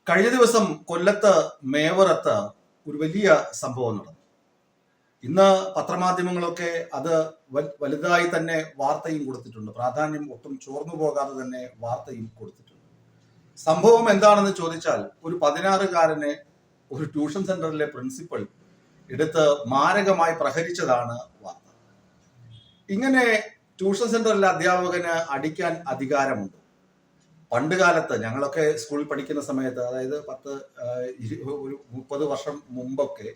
കഴിഞ്ഞ ദിവസം കൊല്ലത്ത് മേവറത്ത് ഒരു വലിയ സംഭവം നടന്നു. ഇന്ന് പത്രമാധ്യമങ്ങളൊക്കെ അത് വലുതായി തന്നെ വാർത്തയും കൊടുത്തിട്ടുണ്ട്. പ്രാധാന്യം ഒട്ടും ചോർന്നു പോകാതെ തന്നെ വാർത്തയും കൊടുത്തിട്ടുണ്ട്. സംഭവം എന്താണെന്ന് ചോദിച്ചാൽ, ഒരു 16-കാരനെ ഒരു ട്യൂഷൻ സെന്ററിലെ പ്രിൻസിപ്പൽ എടുത്ത് മാരകമായി പ്രഹരിച്ചതാണ് വാർത്ത. ഇങ്ങനെ ട്യൂഷൻ സെന്ററിലെ അധ്യാപകന് അടിക്കാൻ അധികാരമുണ്ട്. പണ്ട് കാലത്ത് ഞങ്ങളൊക്കെ സ്കൂളിൽ പഠിക്കുന്ന സമയത്ത്, അതായത് 30 വർഷം മുമ്പൊക്കെ,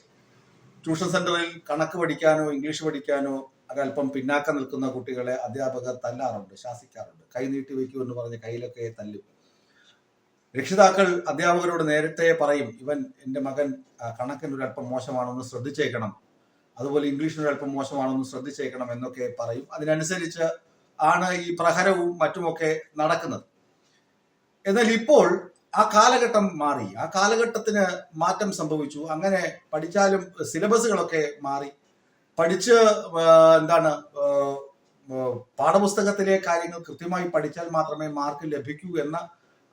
ട്യൂഷൻ സെന്ററിൽ കണക്ക് പഠിക്കാനോ ഇംഗ്ലീഷ് പഠിക്കാനോ അല്പം പിന്നാക്കം നിൽക്കുന്ന കുട്ടികളെ അധ്യാപകർ തല്ലാറുണ്ട്, ശാസിക്കാറുണ്ട്. കൈ നീട്ടി വയ്ക്കൂ എന്ന് പറഞ്ഞ് കയ്യിലൊക്കെ തല്ലും. രക്ഷിതാക്കൾ അധ്യാപകരോട് നേരത്തെ പറയും, എൻ്റെ മകൻ കണക്കിനൊരല്പം മോശമാണെന്ന് ശ്രദ്ധിച്ചേക്കണം, അതുപോലെ ഇംഗ്ലീഷിനൊരല്പം മോശമാണെന്ന് ശ്രദ്ധിച്ചേക്കണം എന്നൊക്കെ പറയും. അതിനനുസരിച്ച് ആണ് ഈ പ്രഹരവും മറ്റുമൊക്കെ നടക്കുന്നത്. എന്നാൽ ഇപ്പോൾ ആ കാലഘട്ടം മാറി, ആ കാലഘട്ടത്തിന് മാറ്റം സംഭവിച്ചു. അങ്ങനെ പഠിച്ചാലും സിലബസുകളൊക്കെ മാറി. പഠിച്ച് പാഠപുസ്തകത്തിലെ കാര്യങ്ങൾ കൃത്യമായി പഠിച്ചാൽ മാത്രമേ മാർക്ക് ലഭിക്കൂ എന്ന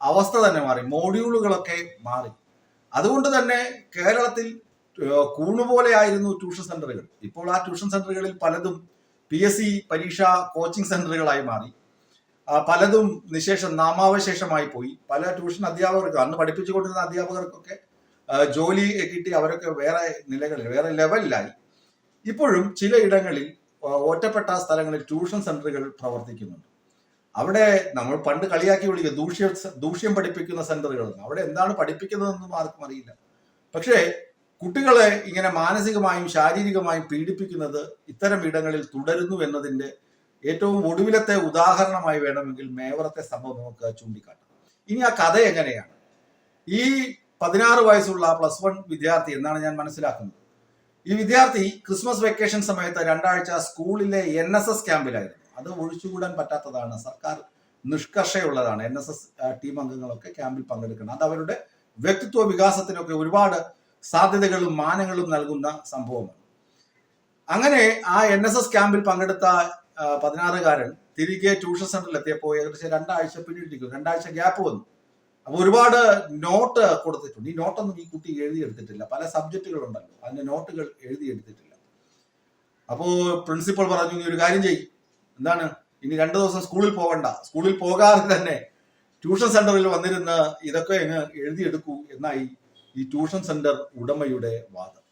അവസ്ഥ തന്നെ മാറി. മോഡ്യൂളുകളൊക്കെ മാറി. അതുകൊണ്ട് തന്നെ കേരളത്തിൽ കൂണുപോലെയായിരുന്നു ട്യൂഷൻ സെന്ററുകൾ. ഇപ്പോൾ ആ ട്യൂഷൻ സെന്ററുകളിൽ പലതും PSC പരീക്ഷ കോച്ചിങ് സെന്ററുകളായി മാറി. പലതും നാമാവശേഷമായി പോയി. പല ട്യൂഷൻ അധ്യാപകർക്ക്, അന്ന് പഠിപ്പിച്ചുകൊണ്ടിരുന്ന അധ്യാപകർക്കൊക്കെ ജോലി കിട്ടി. അവരൊക്കെ വേറെ നിലകളിൽ, വേറെ ലെവലിലായി. ഇപ്പോഴും ചിലയിടങ്ങളിൽ ഒറ്റപ്പെട്ട സ്ഥലങ്ങളിൽ ട്യൂഷൻ സെന്ററുകൾ പ്രവർത്തിക്കുന്നുണ്ട്. അവിടെ നമ്മൾ പണ്ട് കളിയാക്കി വിളിക്കുക ദൂഷ്യം പഠിപ്പിക്കുന്ന സെന്ററുകൾ. അവിടെ എന്താണ് പഠിപ്പിക്കുന്നതെന്നും ആർക്കും അറിയില്ല. പക്ഷേ കുട്ടികളെ ഇങ്ങനെ മാനസികമായും ശാരീരികമായും പീഡിപ്പിക്കുന്നത് ഇത്തരം ഇടങ്ങളിൽ തുടരുന്നു എന്നതിന്റെ ഏറ്റവും ഒടുവിലത്തെ ഉദാഹരണമായി വേണമെങ്കിൽ മേവറത്തെ സംഭവം നമുക്ക് ചൂണ്ടിക്കാട്ടാം. ഇനി ആ കഥ എങ്ങനെയാണ്? ഈ 16 വയസ്സുള്ള +1 വിദ്യാർത്ഥി എന്നാണ് ഞാൻ മനസ്സിലാക്കുന്നത്. ഈ വിദ്യാർത്ഥി ക്രിസ്മസ് വെക്കേഷൻ സമയത്ത് 2 ആഴ്ച സ്കൂളിലെ NSS ക്യാമ്പിലായിരുന്നു. അത് ഒഴിച്ചുകൂടാൻ പറ്റാത്തതാണ്. സർക്കാർ നിഷ്കർഷയുള്ളതാണ്. NSS ടീം അംഗങ്ങളൊക്കെ ക്യാമ്പിൽ പങ്കെടുക്കണം. അത് അവരുടെ വ്യക്തിത്വ വികാസത്തിനൊക്കെ ഒരുപാട് സാധ്യതകളും മാനങ്ങളും നൽകുന്ന സംഭവമാണ്. അങ്ങനെ ആ NSS ക്യാമ്പിൽ പങ്കെടുത്ത 16-കാരൻ തിരികെ ട്യൂഷൻ സെന്ററിൽ എത്തിയപ്പോൾ ഏകദേശം 2 ആഴ്ച പിന്നിട്ടിരിക്കുന്നു. 2 ആഴ്ച ഗ്യാപ്പ് വന്നു. അപ്പൊ ഒരുപാട് നോട്ട് കൊടുത്തിട്ടുണ്ട്. ഈ നോട്ടൊന്നും ഈ കുട്ടി എഴുതിയെടുത്തിട്ടില്ല. പല സബ്ജക്റ്റുകളുണ്ടല്ലോ, അതിന്റെ നോട്ടുകൾ എഴുതിയെടുത്തിട്ടില്ല. അപ്പോ പ്രിൻസിപ്പൽ പറഞ്ഞു, നീ ഒരു കാര്യം ചെയ്യും, എന്താണ്, ഇനി 2 ദിവസം സ്കൂളിൽ പോകണ്ട, സ്കൂളിൽ പോകാതെ തന്നെ ട്യൂഷൻ സെന്ററിൽ വന്നിരുന്ന് ഇതൊക്കെ എഴുതിയെടുക്കൂ എന്നായി ഈ ട്യൂഷൻ സെന്റർ ഉടമയുടെ വാദം.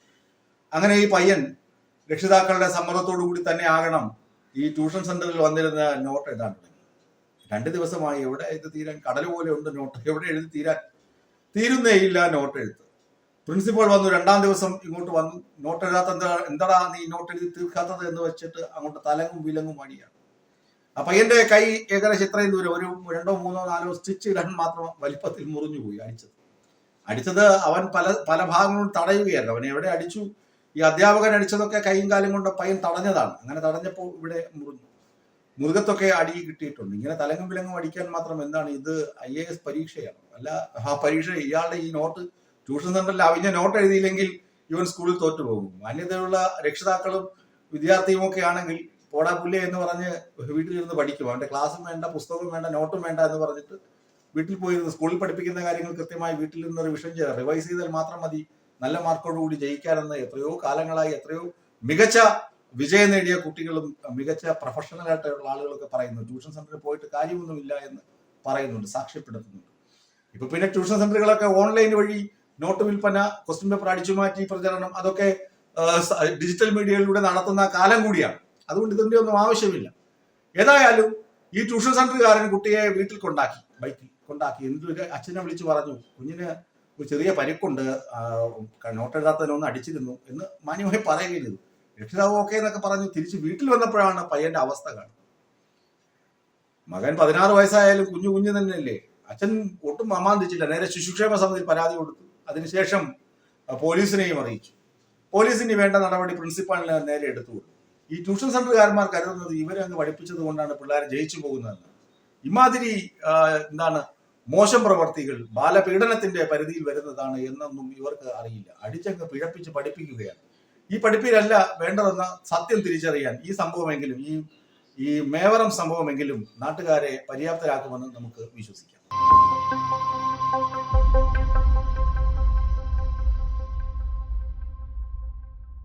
അങ്ങനെ ഈ പയ്യൻ രക്ഷിതാക്കളുടെ സമ്മതത്തോടു കൂടി തന്നെ ആകണം ഈ ട്യൂഷൻ സെന്ററിൽ വന്നിരുന്ന നോട്ട് എഴുതാൻ തുടങ്ങി. 2 ദിവസമായി. എവിടെ ഇത് തീരാൻ? കടൽ പോലെ ഉണ്ട് നോട്ട്. എവിടെ എഴുതി തീരാൻ? തീരുന്നേ ഇല്ല നോട്ട് എഴുത്ത്. പ്രിൻസിപ്പൾ വന്നു. 2-ാം ദിവസം ഇങ്ങോട്ട് വന്നു. നോട്ട് എഴുതാത്ത എന്താടാ നീ നോട്ട് എഴുതി തീർക്കാത്തത് എന്ന് വെച്ചിട്ട് അങ്ങോട്ട് തലങ്ങും വിലങ്ങും അടിയാണ്. ആ പയ്യന്റെ കൈ ഏകദേശം ഇത്രയും ദൂരം, ഒരു 2, 3, 4 സ്റ്റിച്ച് ഇടാൻ മാത്രം വലിപ്പത്തിൽ മുറിഞ്ഞു പോയി. അടിച്ചത് അവൻ പല ഭാഗങ്ങളും തടയുകയല്ല. അവനെ എവിടെ അടിച്ചു? ഈ അധ്യാപകൻ അടിച്ചതൊക്കെ കൈയും കാലും കൊണ്ട് പയ്യൻ തടഞ്ഞതാണ്. അങ്ങനെ തടഞ്ഞപ്പോൾ ഇവിടെ മുറുകത്തൊക്കെ അടി കിട്ടിയിട്ടുണ്ട്. ഇങ്ങനെ തലങ്ങും വിലങ്ങും അടിക്കാൻ മാത്രം എന്താണ് ഇത്? IAS പരീക്ഷയാണ്. അല്ല, ആ പരീക്ഷ ഇയാളുടെ ഈ നോട്ട് ട്യൂഷൻ സെന്ററിൽ അവിഞ്ഞ നോട്ട് എഴുതിയില്ലെങ്കിൽ ഇവൻ സ്കൂളിൽ തോറ്റുപോകും. മാന്യതയുള്ള രക്ഷിതാക്കളും വിദ്യാർത്ഥിയും ഒക്കെ ആണെങ്കിൽ പോടാ പുല്ലേ എന്ന് പറഞ്ഞ് വീട്ടിലിരുന്ന് പഠിക്കും. അവന്റെ ക്ലാസ്സും വേണ്ട, പുസ്തകവും വേണ്ട, നോട്ടും വേണ്ട എന്ന് പറഞ്ഞിട്ട് വീട്ടിൽ പോയിരുന്ന് സ്കൂളിൽ പഠിപ്പിക്കുന്ന കാര്യങ്ങൾ കൃത്യമായി വീട്ടിൽ നിന്ന് റിവിഷൻ ചെയ്ത് റിവൈസ് ചെയ്താൽ മാത്രം മതി നല്ല മാർക്കോടുകൂടി ജയിക്കാനെന്ന് എത്രയോ കാലങ്ങളായി എത്രയോ മികച്ച വിജയം നേടിയ കുട്ടികളും മികച്ച പ്രൊഫഷണൽ ആയിട്ടുള്ള ആളുകളൊക്കെ പറയുന്നു. ട്യൂഷൻ സെന്ററിൽ പോയിട്ട് കാര്യമൊന്നുമില്ല എന്ന് പറയുന്നുണ്ട്, സാക്ഷ്യപ്പെടുത്തുന്നുണ്ട്. ഇപ്പൊ പിന്നെ ട്യൂഷൻ സെന്ററുകളൊക്കെ ഓൺലൈൻ വഴി നോട്ട് വിൽപ്പന, ക്വസ്റ്റ്യൻ പേപ്പർ അടിച്ചുമാറ്റി പ്രചരണം, അതൊക്കെ ഡിജിറ്റൽ മീഡിയയിലൂടെ നടത്തുന്ന കാലം കൂടിയാണ്. അതുകൊണ്ട് ഇതിന്റെ ഒന്നും ആവശ്യമില്ല. ഏതായാലും ഈ ട്യൂഷൻ സെന്ററുകാരൻ കുട്ടിയെ വീട്ടിൽ കൊണ്ടാക്കി, ബൈക്കിൽ കൊണ്ടാക്കി. എന്നിട്ട് അച്ഛനെ വിളിച്ചു പറഞ്ഞു, കുഞ്ഞിന് ഒരു ചെറിയ പരിക്കുണ്ട്, നോട്ട് എഴുതാത്തതിനൊന്ന് അടിച്ചിരുന്നു എന്ന് മാന്യമായി പറയുകയും ചെയ്തു. രക്ഷിതാവ് ഓക്കെ എന്നൊക്കെ പറഞ്ഞു തിരിച്ച് വീട്ടിൽ വന്നപ്പോഴാണ് പയ്യന്റെ അവസ്ഥ കാണുന്നത്. മകൻ 16 വയസ്സായാലും കുഞ്ഞു തന്നെയല്ലേ. അച്ഛൻ ഒട്ടും അമാന്തിച്ചില്ല. നേരെ ശിശുക്ഷേമ സമിതിയിൽ പരാതി കൊടുത്തു. അതിനുശേഷം പോലീസിനെയും അറിയിച്ചു. പോലീസിന് വേണ്ട നടപടി പ്രിൻസിപ്പാളിന് നേരെ എടുത്തു കൊടുത്തു. ഈ ട്യൂഷൻ സെന്ററുകാരന്മാർ കരുതുന്നത് ഇവരെ അങ്ങ് പഠിപ്പിച്ചത് കൊണ്ടാണ് പിള്ളേർ ജയിച്ചു പോകുന്നതെന്ന്. ഇമാതിരി മോശം പ്രവർത്തികൾ ബാലപീഡനത്തിന്റെ പരിധിയിൽ വരുന്നതാണ് എന്നൊന്നും ഇവർക്ക് അറിയില്ല. അടിച്ചങ്ങ് പിഴപ്പിച്ച് പഠിപ്പിക്കുകയാണ്. ഈ പഠിപ്പിലല്ല വേണ്ടതെന്ന സത്യം തിരിച്ചറിയാൻ ഈ സംഭവമെങ്കിലും, ഈ മേവറം സംഭവമെങ്കിലും നാട്ടുകാരെ പര്യാപ്തരാക്കുമെന്ന് നമുക്ക് വിശ്വസിക്കാം.